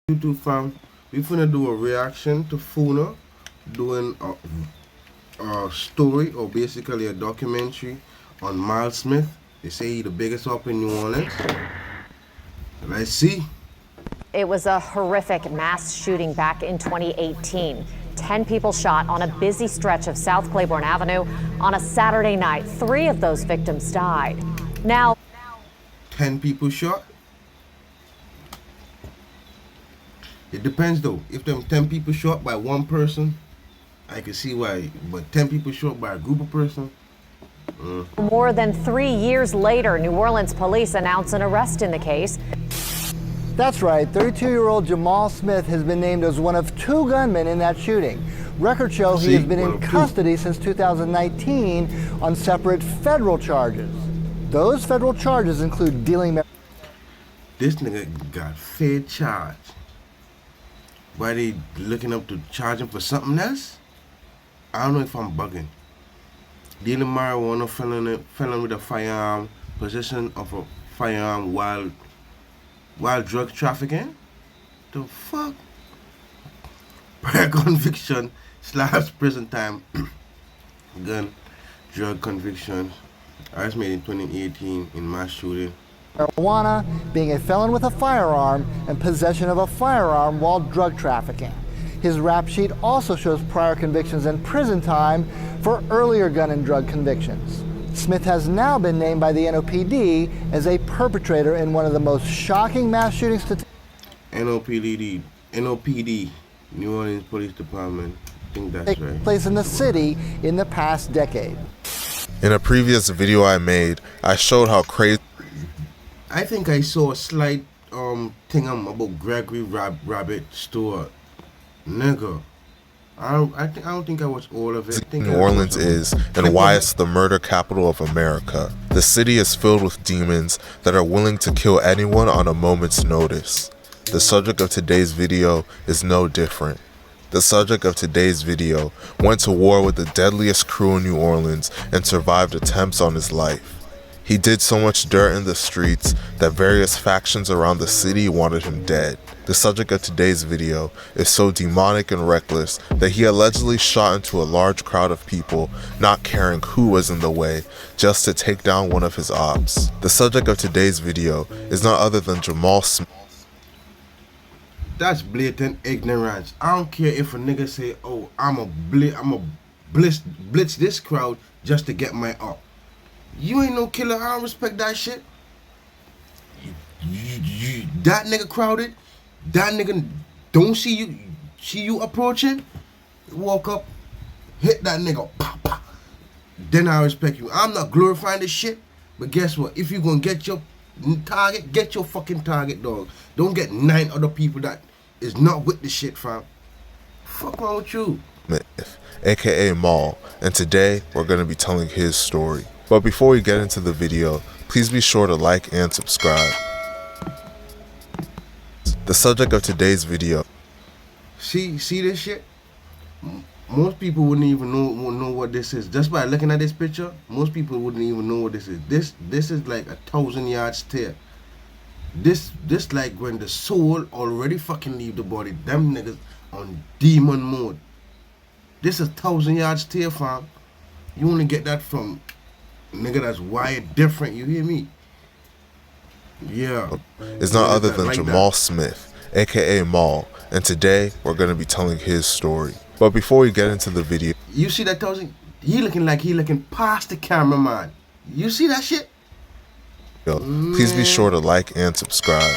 YouTube fam, we finna do a reaction to Funa doing a story or basically a documentary on Miles Smith. They say he the biggest up in New Orleans. Let's see. It was a horrific mass shooting back in 2018. 10 people shot on a busy stretch of South Claiborne Avenue on a Saturday night. 3 of those victims died. Now, 10 people shot? It depends though. If them 10 people shot by one person, I can see why. But 10 people shot by a group of person. More than 3 years later, New Orleans police announced an arrest in the case. That's right, 32-year-old Jamal Smith has been named as one of 2 gunmen in that shooting. Records show he has been in custody since 2019 on separate federal charges. Those federal charges include dealing... This nigga got fair charge. Why they looking up to charge him for something else? I don't know if I'm bugging. Dealing marijuana, felon with a firearm, possession of a firearm while drug trafficking? The fuck? Prior conviction / prison time. Gun, drug conviction. Arrest made in 2018 in mass shooting. marijuana, being a felon with a firearm, and possession of a firearm while drug trafficking. His rap sheet also shows prior convictions and prison time for earlier gun and drug convictions. Smith has now been named by the NOPD as a perpetrator in one of the most shocking mass shootings to NOPD, New Orleans Police Department. I think that's take right. place in the city in the past decade. In a previous video I made, I showed how crazy. I think I saw a slight thing about Gregory Rabbit Stewart. Nigga. I don't think I watched all of it. New Orleans is and why it's the murder capital of America. The city is filled with demons that are willing to kill anyone on a moment's notice. The subject of today's video is no different. The subject of today's video went to war with the deadliest crew in New Orleans and survived attempts on his life. He did so much dirt in the streets that various factions around the city wanted him dead. The subject of today's video is so demonic and reckless that he allegedly shot into a large crowd of people, not caring who was in the way, just to take down one of his ops. The subject of today's video is not other than Jamal Smith. That's blatant ignorance. I don't care if a nigga say, oh, I'm a blitz this crowd just to get my up. You ain't no killer. I don't respect that shit. That nigga crowded. That nigga don't see you approaching. Walk up, hit that nigga, pop, pop. Then I respect you. I'm not glorifying this shit, but guess what? If you gonna get your target, get your fucking target, dog. Don't get 9 other people that is not with the shit, fam. Fuck wrong with you? AKA Maul, and today we're going to be telling his story. But before we get into the video, please be sure to like and subscribe. The subject of today's video. See this shit? Most people wouldn't even know what this is. Just by looking at this picture, most people wouldn't even know what this is. This is like 1,000-yard stare. This like when the soul already fucking leave the body. Them niggas on demon mode. This is 1,000-yard stare, fam. You only get that from nigga that's wired different. You hear me? Yeah. Is not other than like Jamal Smith, aka Maul, and today we're going to be telling his story. But before we get into the video, you see that 1,000? He looking past the cameraman. You see that shit? Please be sure to like and subscribe.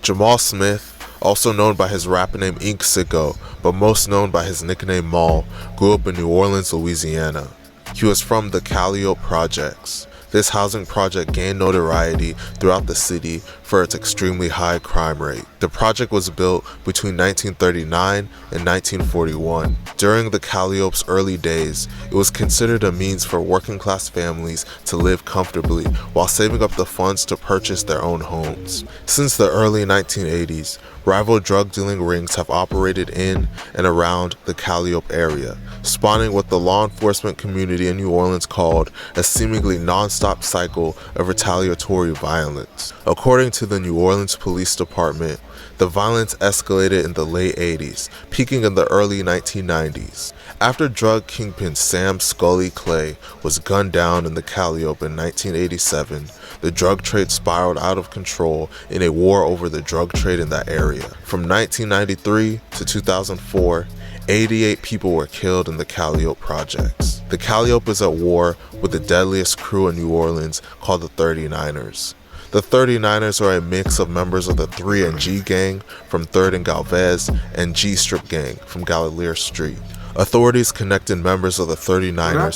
Jamal Smith, also known by his rapper name Ink Sicko, but most known by his nickname Maul, grew up in New Orleans, Louisiana. He was from the Calliope Projects. This housing project gained notoriety throughout the city for its extremely high crime rate. The project was built between 1939 and 1941. During the Calliope's early days, it was considered a means for working class families to live comfortably while saving up the funds to purchase their own homes. Since the early 1980s, Rival drug dealing rings have operated in and around the Calliope area, spawning what the law enforcement community in New Orleans called a seemingly non-stop cycle of retaliatory violence. According to the New Orleans Police Department, the violence escalated in the late 80s, peaking in the early 1990s. After drug kingpin Sam Scully Clay was gunned down in the Calliope in 1987, the drug trade spiraled out of control in a war over the drug trade in that area. From 1993 to 2004, 88 people were killed in the Calliope projects. The Calliope is at war with the deadliest crew in New Orleans called the 39ers. The 39ers are a mix of members of the 3 and G gang from 3rd and Galvez and G Strip gang from Galileo Street. Authorities connected members of the 39ers.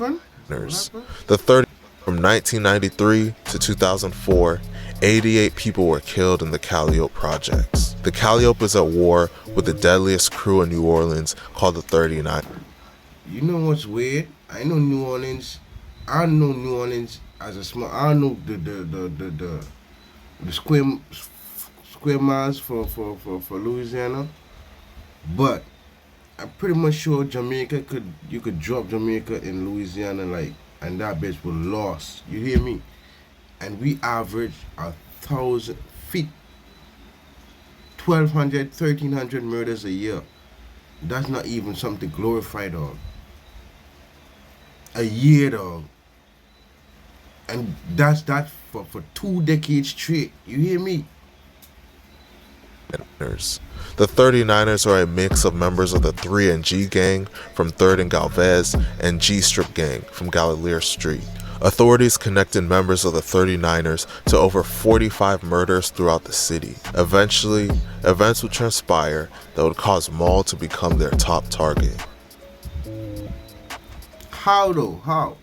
From 1993 to 2004, 88 people were killed in the Calliope projects. The Calliope is at war with the deadliest crew in New Orleans called the 39ers. You know what's weird? I know New Orleans. I know New Orleans as a small. I know the square miles for Louisiana, but I'm pretty much sure you could drop Jamaica in Louisiana and that bitch was lost. You hear me? And we average 1,000 feet, 1,200, 1,300 murders a year. That's not even something to glorify, dog. A year, dog. And that's for 2 decades straight. You hear me? The 39ers are a mix of members of the 3 and G gang from 3rd and Galvez and G Strip gang from Galileo Street. Authorities connected members of the 39ers to over 45 murders throughout the city. Eventually, events would transpire that would cause Maul to become their top target. How though? How?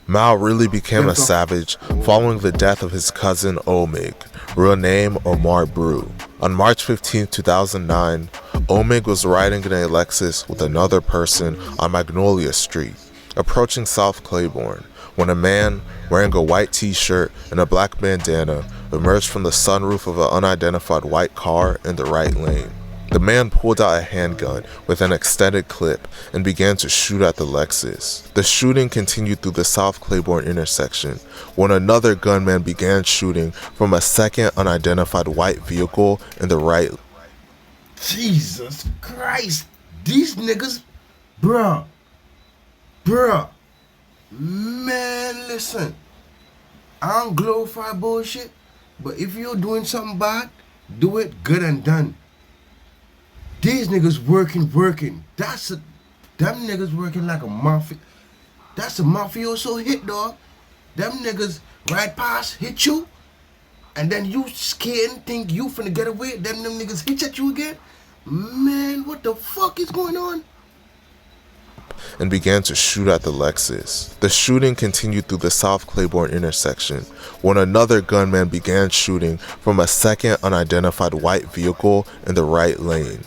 Mal really became a savage following the death of his cousin Omig, real name Omar Brew. On March 15, 2009, Omig was riding in a Lexus with another person on Magnolia Street, approaching South Claiborne, when a man wearing a white t-shirt and a black bandana emerged from the sunroof of an unidentified white car in the right lane. The man pulled out a handgun with an extended clip and began to shoot at the Lexus. The shooting continued through the South Claiborne intersection when another gunman began shooting from a second unidentified white vehicle in the right. Jesus Christ. These niggas, bruh. Man, listen. I don't glorify bullshit, but if you're doing something bad, do it good and done. These niggas working. Them niggas working like a mafia. That's a mafioso hit, dog. Them niggas ride past, hit you, and then you scared and think you finna get away. Then them niggas hit at you again. Man, what the fuck is going on? And began to shoot at the Lexus. The shooting continued through the South Claiborne intersection when another gunman began shooting from a second unidentified white vehicle in the right lane.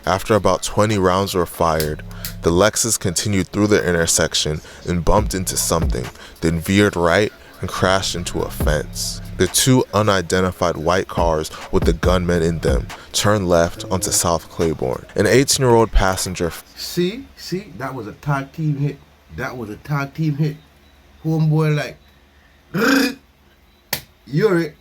After about 20 rounds were fired, the Lexus continued through the intersection and bumped into something, then veered right and crashed into a fence. The 2 unidentified white cars with the gunmen in them turned left onto South Claiborne. An 18-year-old passenger. See, that was a tag team hit. Homeboy like, you're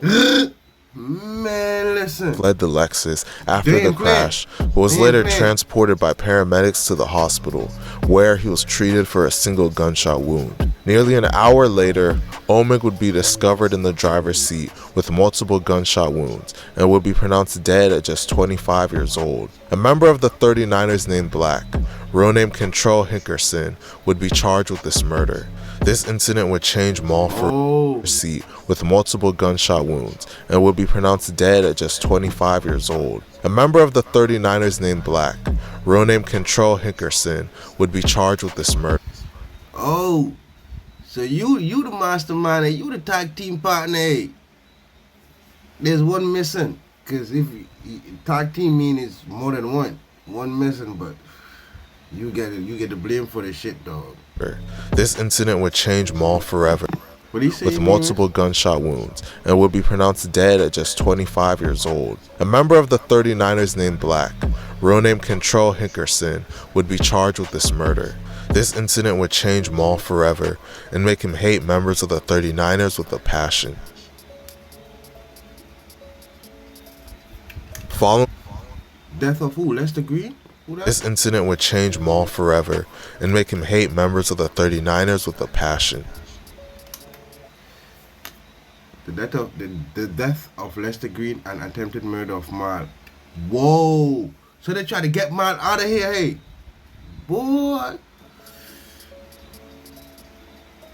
it. Man, listen. Fled the Lexus after the crash, but was later transported by paramedics to the hospital, where he was treated for a single gunshot wound. Nearly an hour later, Omig would be discovered in the driver's seat with multiple gunshot wounds and would be pronounced dead at just 25 years old. A member of the 39ers named Black, real name Control Hinkerson, would be charged with this murder. This incident would change Maul for seat with multiple gunshot wounds and would be pronounced dead at just 25 years old. A member of the 39ers named Black, real name Control Hinkerson, would be charged with this murder. Oh, so you the mastermind, you the tag team partner. Hey. There's one missing, cause if tag team mean it's more than one missing, but you get the blame for the shit, dog. This incident would change Maul forever. with multiple gunshot wounds and would be pronounced dead at just 25 years old. A member of the 39ers named Black, real name Kentrell Hankerson, would be charged with this murder. This incident would change Mal forever and make him hate members of the 39ers with a passion. Following Death of who? Lester Green? this incident would change Mal forever and make him hate members of the 39ers with a passion. The death of Lester Green and attempted murder of Mal. Whoa! So they try to get Mal out of here, hey? Boy!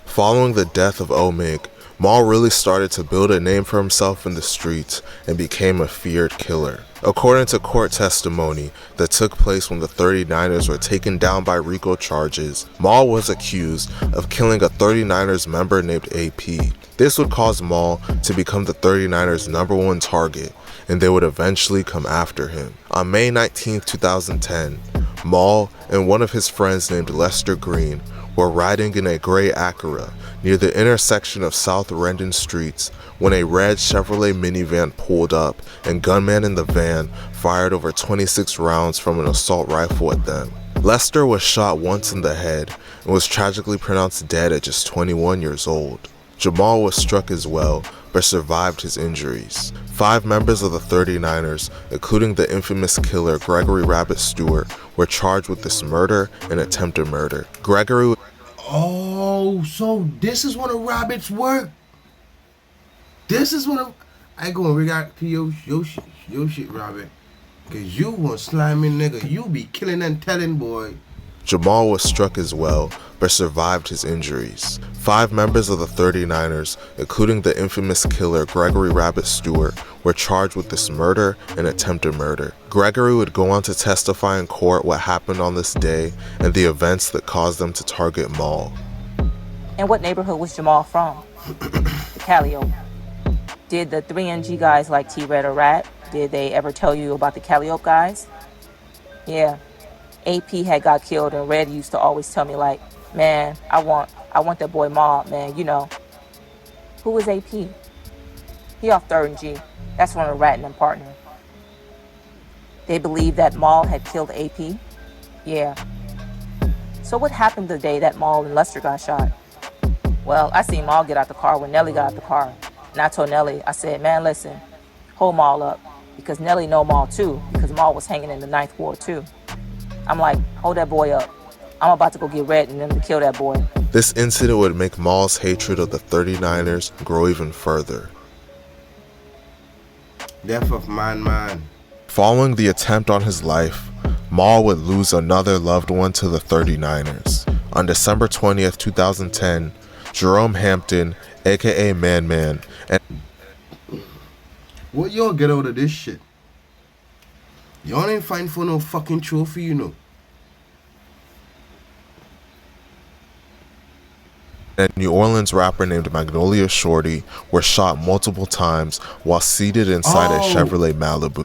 Following the death of Omig, Mal really started to build a name for himself in the streets and became a feared killer. According to court testimony that took place when the 39ers were taken down by RICO charges, Mal was accused of killing a 39ers member named AP. This would cause Mal to become the 39ers' #1 target, and they would eventually come after him. On May 19, 2010, Mal and one of his friends named Lester Green were riding in a gray Acura near the intersection of South Rendon Streets when a red Chevrolet minivan pulled up and gunmen in the van fired over 26 rounds from an assault rifle at them. Lester was shot once in the head and was tragically pronounced dead at just 21 years old. Jamal was struck as well, but survived his injuries. 5 members of the 39ers, including the infamous killer Gregory Rabbit Stewart, were charged with this murder and attempted murder. Gregory... Oh, so this is one of Rabbit's work. This is one of... I ain't gonna react to your shit, Rabbit. Cause you one slimy nigga. You be killing and telling, boy. Jamal was struck as well, but survived his injuries. 5 members of the 39ers, including the infamous killer Gregory Rabbit Stewart, were charged with this murder and attempted murder. Gregory would go on to testify in court what happened on this day and the events that caused them to target Mal. And what neighborhood was Jamal from? The Calliope. Did the 3NG guys like T-Red or Rat? Did they ever tell you about the Calliope guys? Yeah. AP had got killed and Red used to always tell me like, man, I want that boy Mal, man, you know. Who was AP? He off 3rd and G. That's one of the Rat and them partner. They believed that Mal had killed AP? Yeah. So what happened the day that Mal and Lester got shot? Well, I seen Mal get out the car when Nelly got out the car. And I told Nelly, I said, man, listen, hold Mal up. Because Nelly know Mal too, because Mal was hanging in the 9th Ward too. I'm like, hold that boy up. I'm about to go get Red and them to kill that boy. This incident would make Mal's hatred of the 39ers grow even further. Death of man. Following the attempt on his life, Mal would lose another loved one to the 39ers. On December 20th, 2010, Jerome Hampton, aka Man Man, and What y'all get out of this shit? Y'all ain't fighting for no fucking trophy, you know. a New Orleans rapper named Magnolia Shorty were shot multiple times while seated inside a Chevrolet Malibu.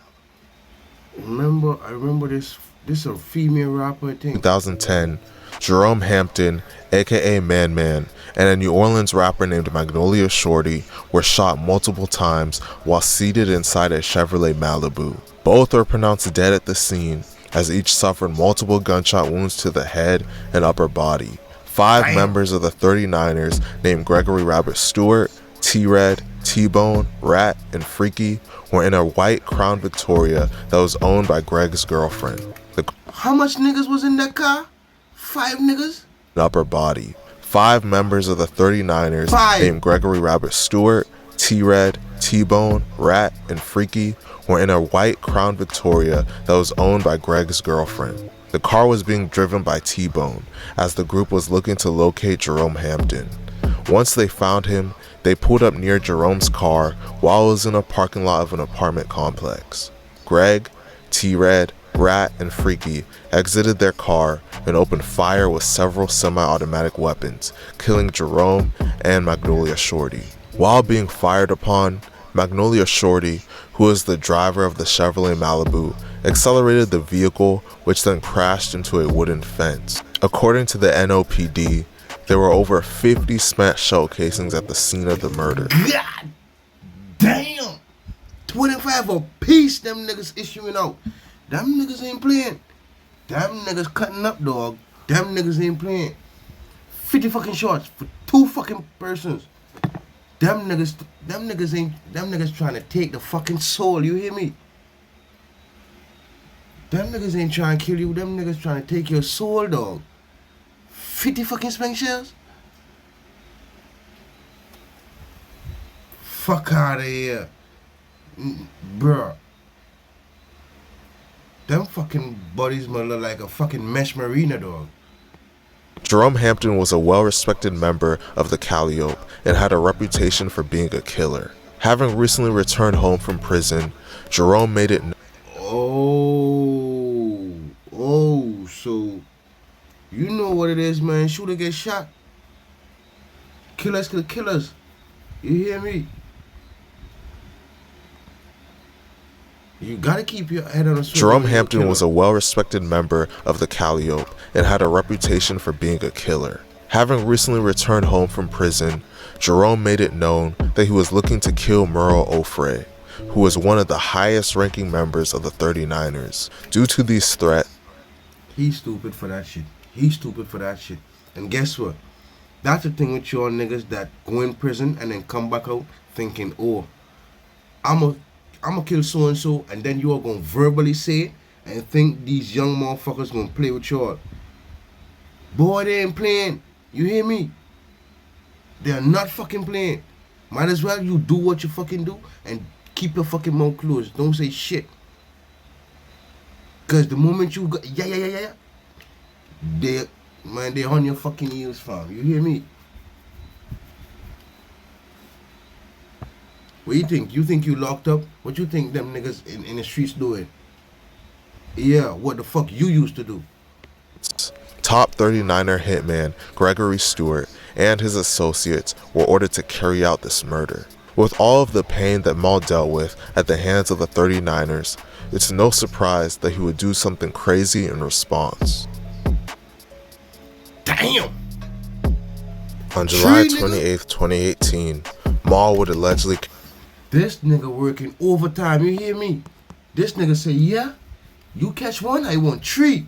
I remember this. This is a female rapper, I think. 2010, Jerome Hampton, aka Man Man, and a New Orleans rapper named Magnolia Shorty were shot multiple times while seated inside a Chevrolet Malibu. Both were pronounced dead at the scene, as each suffered multiple gunshot wounds to the head and upper body. 5 members of the 39ers named Gregory Rabbit Stewart, T-Red, T-Bone, Rat, and Freaky were in a white Crown Victoria that was owned by Greg's girlfriend. How much niggas was in that car? 5 niggas? Upper body. 5 members of the 39ers named Gregory Rabbit Stewart, T-Red, T-Bone, Rat, and Freaky were in a white Crown Victoria that was owned by Greg's girlfriend. The car was being driven by T-Bone as the group was looking to locate Jerome Hampton. Once they found him, they pulled up near Jerome's car while it was in a parking lot of an apartment complex. Greg, T-Red, Rat, and Freaky exited their car and opened fire with several semi-automatic weapons, killing Jerome and Magnolia Shorty. While being fired upon, Magnolia Shorty, who was the driver of the Chevrolet Malibu, accelerated the vehicle, which then crashed into a wooden fence. According to the NOPD, There were over 50 smashed shell casings at the scene of the murder. God damn! 25 a piece them niggas issuing out. Them niggas ain't playing. Them niggas cutting up, dog. Them niggas ain't playing. 50 fucking shots for 2 fucking persons. Them niggas trying to take the fucking soul, you hear me? Them niggas ain't trying to kill you, them niggas trying to take your soul, dog. 50 fucking spank shells? Fuck out of here. Bruh. Them fucking bodies might look like a fucking mesh marina, dog. Jerome Hampton was a well-respected member of the Calliope and had a reputation for being a killer. Having recently returned home from prison, Jerome made it So you know what it is, man. Shooter get shot. Killers kill killers. You hear me? You gotta keep your head on a swivel. Jerome Hampton was a well-respected member of the Calliope and had a reputation for being a killer. Having recently returned home from prison, Jerome made it known that he was looking to kill Merle Ofreh, who was one of the highest-ranking members of the 39ers. Due to these threats, he's stupid for that shit. He's stupid for that shit. And guess what? That's the thing with y'all niggas that go in prison and then come back out thinking, oh, I'm gonna kill so and so, and then you are gonna verbally say it and think these young motherfuckers gonna play with y'all. Boy, they ain't playing. You hear me? They are not fucking playing. Might as well you do what you fucking do and keep your fucking mouth closed. Don't say shit. Cause the moment you go, yeah, they on your fucking heels, fam. You hear me? What you think? You think you locked up? What you think them niggas in the streets doing? Yeah, what the fuck you used to do? top 39er hitman Gregory Stewart and his associates were ordered to carry out this murder. With all of the pain that Mal dealt with at the hands of the 39ers, it's no surprise that he would do something crazy in response. Damn! On July 28th, 2018, Mal would allegedly... This nigga working overtime, you hear me? This nigga say, yeah, you catch one, I want three.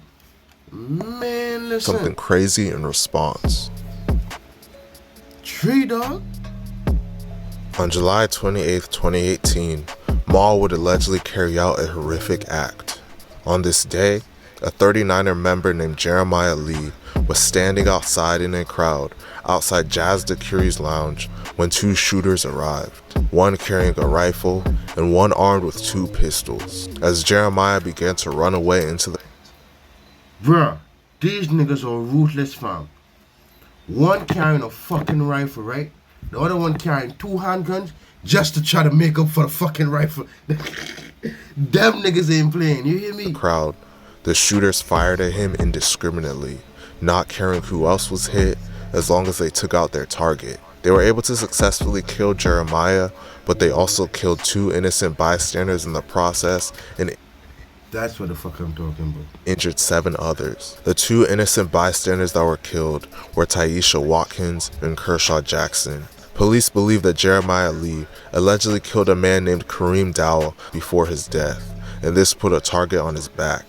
Man, listen. Something crazy in response. Tree, dog? On July 28th, 2018, Mal would allegedly carry out a horrific act. On this day, a 39er member named Jeremiah Lee was standing outside in a crowd outside Jazz DeCurry's lounge when two shooters arrived, one carrying a rifle and one armed with two pistols. As Jeremiah began to run away into the... Bruh, these niggas are ruthless, fam. One carrying a fucking rifle, right? The other one carrying two handguns just to try to make up for the fucking rifle. Them niggas ain't playing, you hear me? Crowd. The shooters fired at him indiscriminately, not caring who else was hit as long as they took out their target. They were able to successfully kill Jeremiah, but they also killed two innocent bystanders in the process and that's what the fuck I'm talking about. Injured 7 others. The two innocent bystanders that were killed were Taisha Watkins and Kershaw Jackson. Police believe that Jeremiah Lee allegedly killed a man named Kareem Dowell before his death, and this put a target on his back.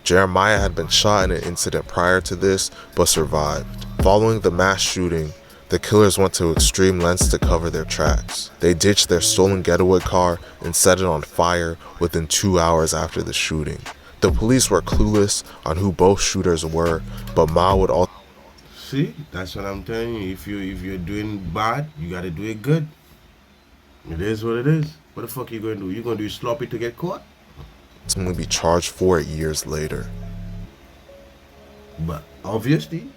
Jeremiah had been shot in an incident prior to this, but survived. Following the mass shooting, the killers went to extreme lengths to cover their tracks. They ditched their stolen getaway car and set it on fire within 2 hours after the shooting. The police were clueless on who both shooters were, but Ma would also... See, that's what I'm telling you. If you're doing bad, you gotta do it good. It is what it is. What the fuck you gonna do? You gonna do sloppy to get caught? be charged for it years later. But obviously,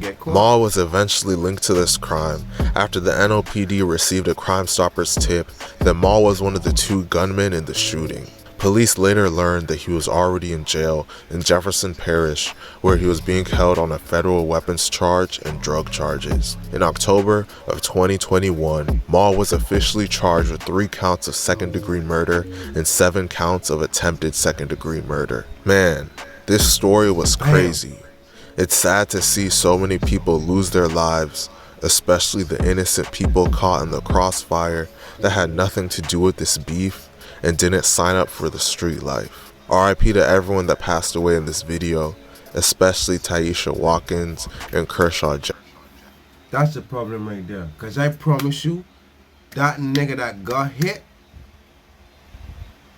get caught. Ma was eventually linked to this crime after the NOPD received a Crime Stoppers tip that Ma was one of the two gunmen in the shooting. Police later learned that he was already in jail in Jefferson Parish, where he was being held on a federal weapons charge and drug charges. In October of 2021, Ma was officially charged with 3 counts of second-degree murder and 7 counts of attempted second-degree murder. Man, this story was crazy. It's sad to see so many people lose their lives, especially the innocent people caught in the crossfire that had nothing to do with this beef and didn't sign up for the street life. RIP to everyone that passed away in this video, especially Taisha Watkins and Kershaw Jackson. That's the problem right there. Because I promise you, that nigga that got hit,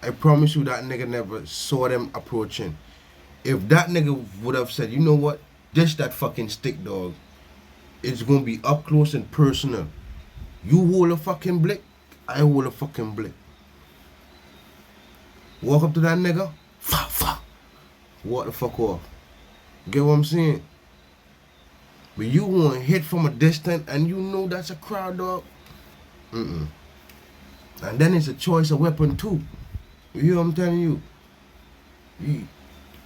I promise you that nigga never saw them approaching. If that nigga would have said, you know what, dish that fucking stick, dog. It's going to be up close and personal. You hold a fucking blick, I hold a fucking blick. Walk up to that nigga, fuck. Walk the fuck off. Get what I'm saying? But you want hit from a distance and you know that's a crowd, dog. And then it's a choice of weapon too. You hear what I'm telling you?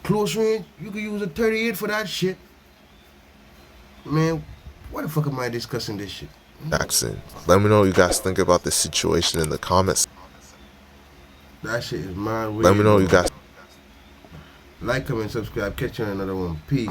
Close range, you can use a 38 for that shit. Man, why the fuck am I discussing this shit? Jackson. Let me know what you guys think about this situation in the comments. That shit is mad weird. Let me know what you guys. Like, comment, subscribe. Catch you on another one. Peace.